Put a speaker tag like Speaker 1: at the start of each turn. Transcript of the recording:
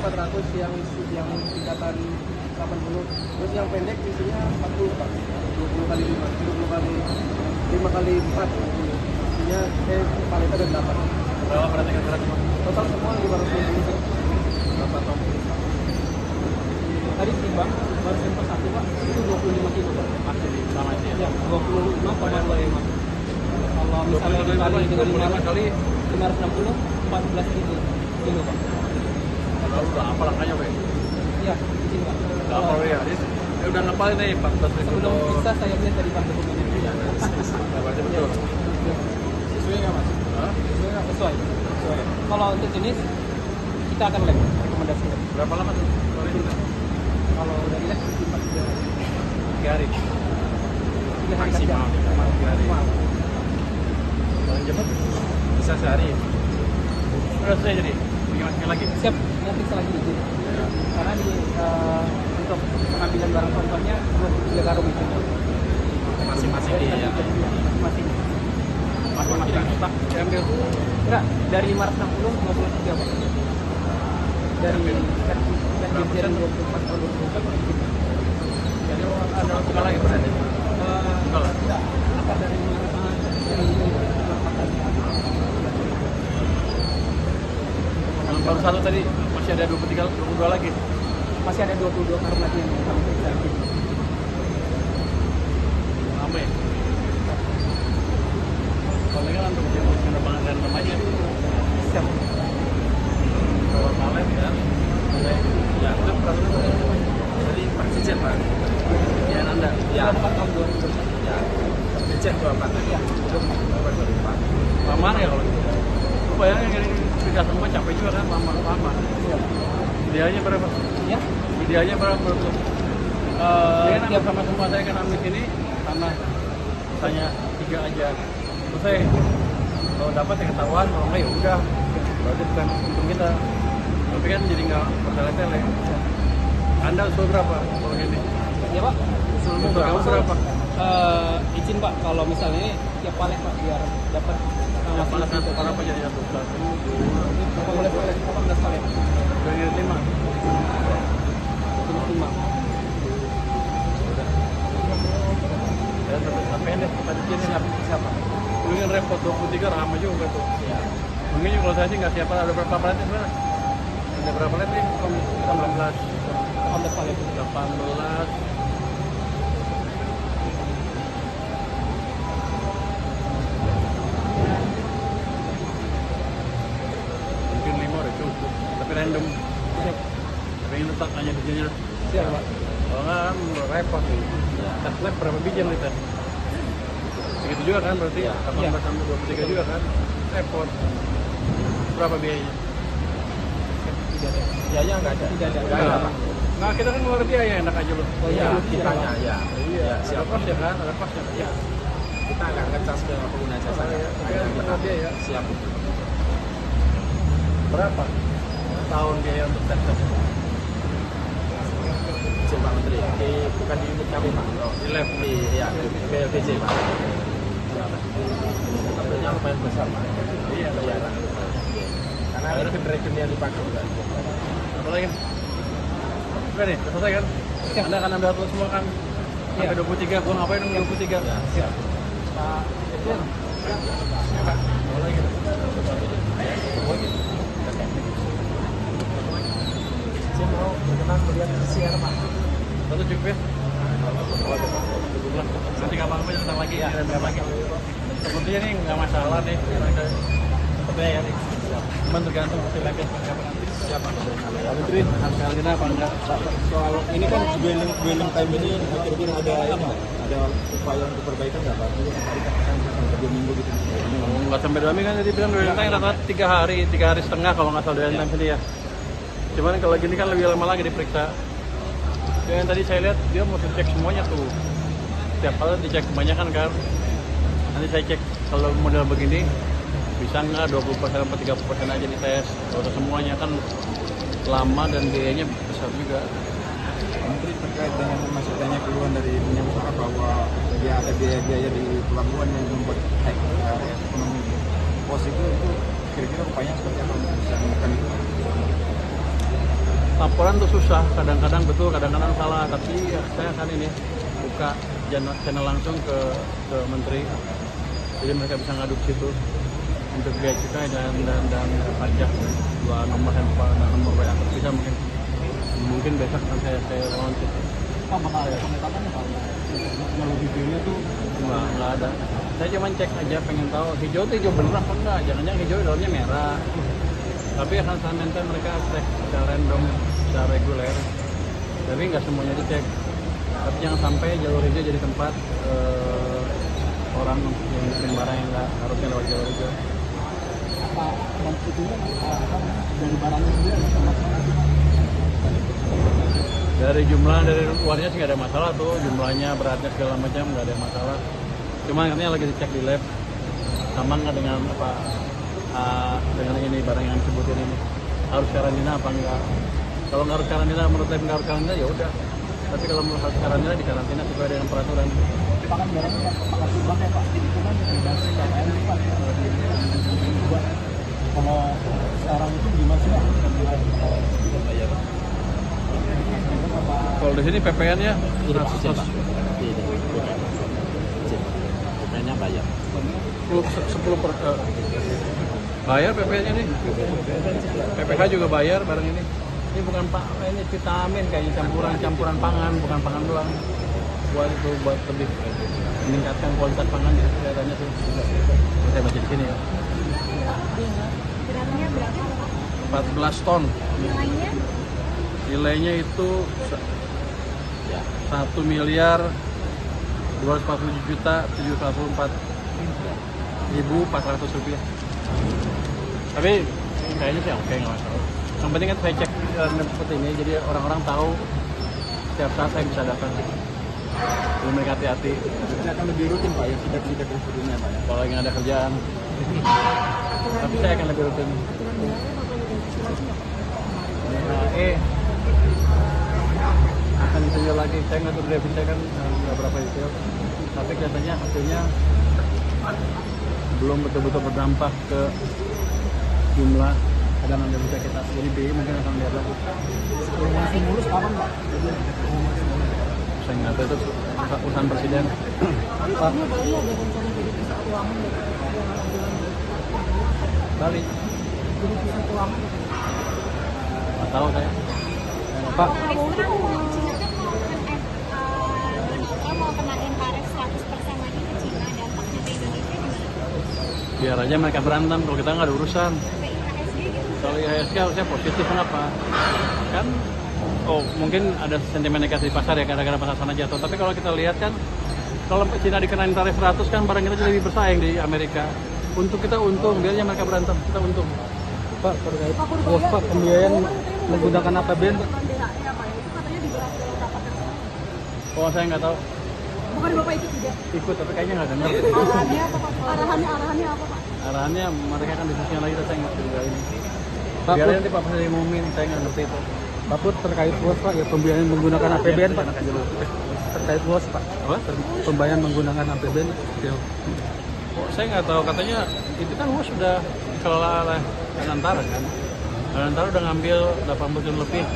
Speaker 1: 400, yang tingkatan 80. Terus yang pendek isinya 40 Pak. 20 kali 5, 20 kali 5 kali 4. Isinya paling ada 8.
Speaker 2: Berapa berarti kira-kira cuma?
Speaker 1: Total semua 550.
Speaker 2: Berapa ton?
Speaker 1: Tadi timbang baru sampel 1 Pak, itu 25 kilo Pak.
Speaker 2: Masih di sama itu ya?
Speaker 1: Ya, 25,25. Kalau misalnya dikali dengan
Speaker 2: 25 kali
Speaker 1: 560, 14 kilo Pak.
Speaker 2: kalau udah apa langkahnya, Pak?
Speaker 1: Iya, izin Pak.
Speaker 2: Udah apa ya? Ini udah ngapalin nih 14 ribu
Speaker 1: Sebelum
Speaker 2: ton.
Speaker 1: bisa saya lihat dari Pak dokumennya. Iya.
Speaker 2: Nah, berarti betul.
Speaker 1: Sesuai nggak Mas?
Speaker 2: Hah?
Speaker 1: Sesuai nggak? Sesuai. Kalau untuk jenis kita akan lab rekomendasinya.
Speaker 2: Berapa lama tuh? Kalau ini
Speaker 1: Kalau dari lab
Speaker 2: 3 hari.
Speaker 1: 3 hari kerja.
Speaker 2: Maksimal 3 hari.
Speaker 1: Maksimal.
Speaker 2: Paling cepat bisa sehari. Udah selesai jadi. Bikin masukin lagi.
Speaker 1: Siap, nanti lagi izin. Karena di untuk pengambilan barang contohnya 23 karung itu.
Speaker 2: Masing-masing
Speaker 1: Dari
Speaker 2: ya.
Speaker 1: masing-masing.
Speaker 2: Masing-masing kita diambil.
Speaker 1: Enggak, dari 560 23 Pak. Dari dirjen 24 tahun 2024.
Speaker 2: Jadi ada buka lagi berarti. Buka lah.
Speaker 1: Apa dari
Speaker 2: Yang baru satu tadi masih ada 22 lagi.
Speaker 1: masih ada 22 karung lagi yang kami periksa.
Speaker 2: Lama ya? Paling kan untuk dia masukin rebangan random aja.
Speaker 1: Siap.
Speaker 2: Kalau malam ya. Ya, itu peraturan dari Pak Dirjen, Pak. Ya, Anda. Ya.
Speaker 1: 4 tahun 2000.
Speaker 2: Ya. Dirjen 24 tadi.
Speaker 1: Ya.
Speaker 2: Lama ya kalau gitu. Lu bayangin ini pindah semua capek juga kan, lama. Idealnya berapa?
Speaker 1: Ya.
Speaker 2: Idealnya berapa? Dia kan sama semua saya kan ambil ini tanah tanya 3 aja. Terus saya kalau dapat ya ketahuan, kalau enggak ya udah. Berarti bukan untung kita. Tapi kan jadi nggak bertele-tele. Anda usul berapa kalau ini?
Speaker 1: Ya Pak.
Speaker 2: Usulmu kamu berapa?
Speaker 1: Izin Pak, kalau misalnya ini tiap palet Pak biar dapat
Speaker 2: Ya, panas satu, apa jadi satu?
Speaker 1: 18 palet.
Speaker 2: Udah ngirit 5.
Speaker 1: 25.
Speaker 2: Ya, sampai deh, tadi sini
Speaker 1: Siapa?
Speaker 2: Lu yang repot 23 ramai juga tuh. Iya. Mungkin kalau saya sih nggak siapa, ada berapa palet sebenarnya? Ada berapa palet nih? 18.
Speaker 1: 18 palet.
Speaker 2: 18. Mungkin 5 udah cukup. Tapi random.
Speaker 1: Siap.
Speaker 2: Tapi yang letak hanya bijinya.
Speaker 1: Siap Pak.
Speaker 2: Kalau nggak kan repot nih. Tes lab berapa biji yang dites? Segitu juga kan berarti? 18 sampai 23 juga kan? Repot. Berapa biayanya?
Speaker 1: Tidak ada.
Speaker 3: Biaya nggak ada.
Speaker 1: Tidak ada.
Speaker 2: Nggak ada. Nah, kita kan ngeluarin biaya enak aja loh.
Speaker 1: Oh iya,
Speaker 3: Kitanya ya.
Speaker 2: Iya, ada pas ya kan? Ada pas ya? Iya.
Speaker 3: Kita nggak ngecas ke pengguna jasa.
Speaker 2: Iya, kita biaya.
Speaker 3: Siap.
Speaker 2: Berapa tahun biaya untuk tes tes?
Speaker 3: Izin Pak Menteri. Bukan di unit kami Pak.
Speaker 2: Di lab.
Speaker 3: Di ya di PLTJ Pak. Tentunya lumayan besar Pak.
Speaker 2: Iya,
Speaker 3: Iya. Karena regen-regen yang dipakai juga.
Speaker 2: apa lagi? Oke nih, udah selesai kan? Anda akan ambil satu semua kan? Sampai 23, gua ngapain dong 23?
Speaker 3: Ya, siap.
Speaker 1: Pak Dirjen.
Speaker 2: Apa lagi?
Speaker 3: Saya mau berkenan melihat CR Pak.
Speaker 2: Satu cukup ya? Nanti kapan-kapan datang lagi ya, datang lagi. Sepertinya nih nggak masalah nih. Sepertinya ya nih. Cuman tergantung hasil labnya seperti apa nanti.
Speaker 3: Siapa?
Speaker 2: Pak Menteri, hasilnya apa enggak?
Speaker 3: Soal ini kan dwelling time ini kira-kira ada ini nggak? Ada upaya untuk perbaikan nggak Pak? Ini tadi katakan sampai 2 minggu gitu.
Speaker 2: Nggak sampai 2 minggu kan tadi bilang dwelling time rata-rata 3 hari setengah kalau nggak salah dwelling time tadi ya. Cuman kalau gini kan lebih lama lagi diperiksa. Yang tadi saya lihat dia mau cek semuanya tuh. Setiap kali dicek kebanyakan kan. Nanti saya cek kalau model begini bisa nggak 20% atau 30% aja dites. Kalau semuanya kan lama dan biayanya besar juga.
Speaker 3: Menteri terkait dengan masuknya keluhan dari dunia usaha bahwa dia ada biaya-biaya di pelabuhan yang membuat ekonomi pos itu kira-kira upaya seperti apa untuk bisa menekan itu?
Speaker 2: laporan tuh susah, kadang-kadang betul, kadang-kadang salah. Tapi ya, saya akan ini buka channel langsung ke menteri, jadi mereka bisa ngadu ke situ untuk biaya cukai dan pajak. Dua nomor handphone dan nomor WA bisa mungkin besok akan saya launching.
Speaker 1: Pak bakal ada pengetahuan Pak? Kalau videonya tuh
Speaker 2: Nggak ada. Saya cuma cek aja, pengen tahu hijau itu hijau bener apa enggak. Jangan-jangan hijau dalamnya merah. Tapi akan saya maintain mereka cek secara random, secara reguler. Tapi nggak semuanya dicek. Tapi jangan sampai jalur hijau jadi tempat orang yang ngirim barang yang nggak harusnya lewat jalur hijau.
Speaker 1: apa dan itunya dari barangnya sendiri ada masalah?
Speaker 2: Dari jumlah dari luarnya sih nggak ada masalah tuh, jumlahnya, beratnya segala macam nggak ada masalah. Cuma katanya lagi dicek di lab sama nggak dengan apa dengan ini barang yang disebutin ini harus karantina apa enggak. Kalau nggak harus karantina, menurut lab nggak harus karantina ya udah. Tapi kalau menurut harus karantina, dikarantina sesuai dengan peraturan.
Speaker 1: Pak kan barangnya pakai bank ya Pak, itu kan bebas KPM nih Pak. Kalau sekarang itu gimana sih Pak?
Speaker 2: Kalau di sini PPN-nya 100.
Speaker 4: PPN-nya bayar.
Speaker 2: 10 bayar PPN-nya nih. PPH juga bayar barang ini. Ini bukan ini vitamin kayaknya campuran pangan, bukan pangan doang. Buat lebih meningkatkan kualitas pangan ya, kelihatannya sih. Saya baca di sini ya.
Speaker 5: Beratnya berapa?
Speaker 2: 14 ton.
Speaker 5: Nilainya?
Speaker 2: Nilainya itu 1.247.704.400 rupiah. Tapi kayaknya sih oke, nggak masalah. Yang penting kan saya cek seperti ini, jadi orang-orang tahu setiap saat saya bisa datang. Jadi mereka hati-hati.
Speaker 3: Saya akan lebih rutin Pak, ya sidak-sidak yang sebelumnya Pak ya.
Speaker 2: Kalau lagi nggak ada kerjaan. Tapi saya akan lebih rutin. Akan detail lagi. Saya nggak tahu review saya kan nggak berapa detail. Tapi kelihatannya hasilnya belum betul-betul berdampak ke jumlah cadangan devisa kita. Jadi BI mungkin akan lihat lagi.
Speaker 1: Kalau masih mulus kapan Pak?
Speaker 2: Saya nggak tahu itu urusan presiden.
Speaker 5: Pak, ini Bali ada rencana jadi pusat keuangan dari
Speaker 2: Bali.
Speaker 5: jadi pusat keuangan.
Speaker 2: Nggak tahu saya.
Speaker 5: Pak, Prabowo kan Cina kan mau kenain tarif 100% lagi ke Cina, dampaknya ke Indonesia gimana?
Speaker 2: Biar aja mereka berantem, kalau kita nggak ada urusan.
Speaker 5: Ke IHSG gitu.
Speaker 2: Kalau IHSG harusnya positif, kenapa? Kan, mungkin ada sentimen negatif di pasar ya, gara-gara pasar sana jatuh. Tapi kalau kita lihat kan, kalau Cina dikenain tarif 100 kan barang kita jadi lebih bersaing di Amerika. Untuk kita untung, biarnya mereka berantem, kita untung.
Speaker 1: Pak, terkait Pak pembiayaan menggunakan APBN Pak.
Speaker 2: Oh, saya nggak tahu.
Speaker 5: Bukan Bapak ikut juga?
Speaker 2: Ikut, tapi kayaknya nggak dengar.
Speaker 5: Arahannya apa Pak? Arahannya apa Pak?
Speaker 2: Arahannya mereka kan diskusinya lagi, saya nggak juga ini.
Speaker 1: Pak,
Speaker 2: Biar nanti Pak Presiden ngumumin, saya nggak ngerti itu.
Speaker 1: Pak Put terkait bos Pak ya pembiayaan menggunakan APBN Pak.
Speaker 2: Enak aja dulu.
Speaker 1: Terkait bos Pak.
Speaker 2: Apa?
Speaker 1: Pembayaran menggunakan APBN.
Speaker 2: Oh, saya nggak tahu, katanya itu kan UAS sudah dikelola oleh Danantara kan. Danantara udah ngambil 80 triliun lebih